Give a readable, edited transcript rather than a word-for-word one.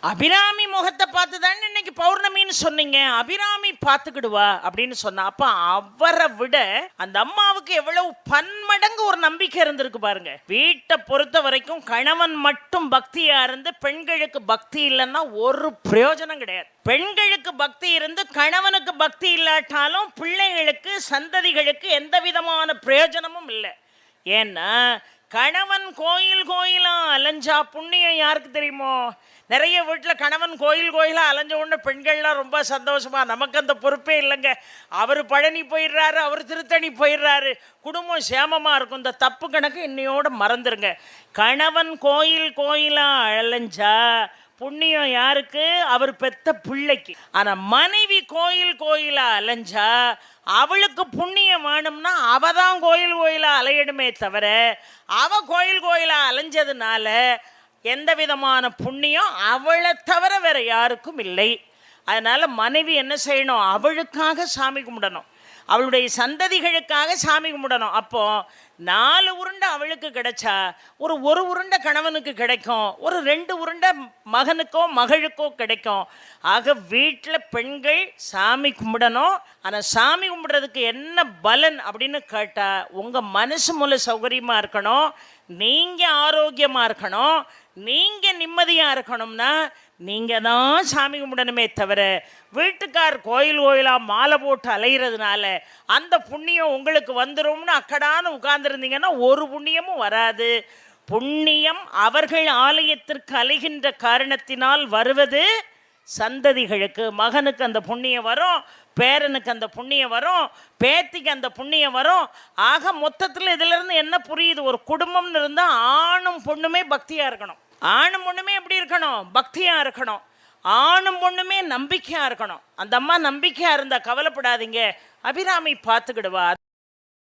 அபிராமி முகத்தை பார்த்து தானே இன்னைக்கு பௌர்ணமின்னு சொன்னீங்க. அபிராமி பார்த்துக்கிடுவா அப்படின்னு சொன்னா, அப்ப அவரை விட அந்த அம்மாவுக்கு எவ்வளவு பன்மடங்கு ஒரு நம்பிக்கை இருந்திருக்கு பாருங்க. வீட்டை பொறுத்த வரைக்கும் கணவன் மட்டும் பக்தியா இருந்து பெண்களுக்கு பக்தி இல்லைன்னா ஒரு பிரயோஜனம் கிடையாது. பெண்களுக்கு பக்தி இருந்து கணவனுக்கு பக்தி இல்லாட்டாலும் பிள்ளைகளுக்கு சந்ததிகளுக்கு எந்த விதமான பிரயோஜனமும் இல்லை. ஏன்னா கணவன் கோயில் கோயிலா அலைஞ்சா புண்ணியம் யாருக்கு தெரியுமோ? நிறைய வீட்டில் கணவன் கோயில் கோயிலாக அலைஞ்ச உடனே பெண்கள்லாம் ரொம்ப சந்தோஷமா, நமக்கு அந்த பொறுப்பே இல்லைங்க, அவர் பழனி போயிடுறாரு, அவர் திருத்தணி போயிடுறாரு, குடும்பம் சேமமாக இருக்கும். இந்த தப்பு கணக்கு இன்னையோட மறந்துருங்க. கணவன் கோயில் கோயிலாக அலைஞ்சா புண்ணியம் யாருக்கு? அவர் பெத்த பிள்ளைக்கு. ஆனால் மனைவி கோயில் கோயிலாக அலைஞ்சா அவளுக்கு புண்ணியம் வேணும்னா அவ தான் கோயில் கோயிலாக அலையிடுமே தவிர அவ கோயில் கோயிலாக அலைஞ்சதுனால எந்த விதமான புண்ணியம் அவளை தவிர வேற யாருக்கும் இல்லை. அதனால மனைவி என்ன செய்யணும்? அவளுக்காக சாமி கும்பிடணும், அவளுடைய சந்ததிகளுக்காக சாமி கும்பிடணும். அப்போ 4 உருண்டை அவளுக்கு கிடைச்சா ஒரு உருண்டை கணவனுக்கு கிடைக்கும், ஒரு 2 உருண்டை மகனுக்கோ மகளுக்கோ கிடைக்கும். ஆக வீட்டில் பெண்கள் சாமி கும்பிடணும். ஆனால் சாமி கும்பிடுறதுக்கு என்ன பலன் அப்படின்னு கேட்டால், உங்கள் மனசு மூல சௌகரியமாக இருக்கணும், நீங்கள் ஆரோக்கியமாக இருக்கணும், நீங்கள் நிம்மதியாக இருக்கணும்னா நீங்கள் தான் சாமி கும்பிடணுமே தவிர வீட்டுக்கார் கோயில் கோயிலாக மாலை போட்டு அலைகிறதுனால அந்த புண்ணியம் உங்களுக்கு வந்துடும்னு அக்கடான்னு உட்கார்ந்துருந்தீங்கன்னா ஒரு புண்ணியமும் வராது. புண்ணியம் அவர்கள் ஆலயத்திற்கு அலைகின்ற காரணத்தினால் வருவது சந்ததிகளுக்கு. மகனுக்கு அந்த புண்ணியம் வரும், பேரனுக்கு அந்த புண்ணியம் வரும், பேத்திக்கு அந்த புண்ணியம் வரும். ஆக மொத்தத்தில் இதிலிருந்து என்ன புரியுது? ஒரு குடும்பம்னு இருந்தால் ஆணும் பொண்ணுமே பக்தியாக இருக்கணும். ஆணும் பொண்ணுமே எப்படி இருக்கணும்? பக்தியாக இருக்கணும். ஆணும் பொண்ணுமே நம்பிக்கையாக இருக்கணும். அந்த அம்மா நம்பிக்கையாக இருந்தால் கவலைப்படாதீங்க, அபிராமி பார்த்துக்கிடுவா.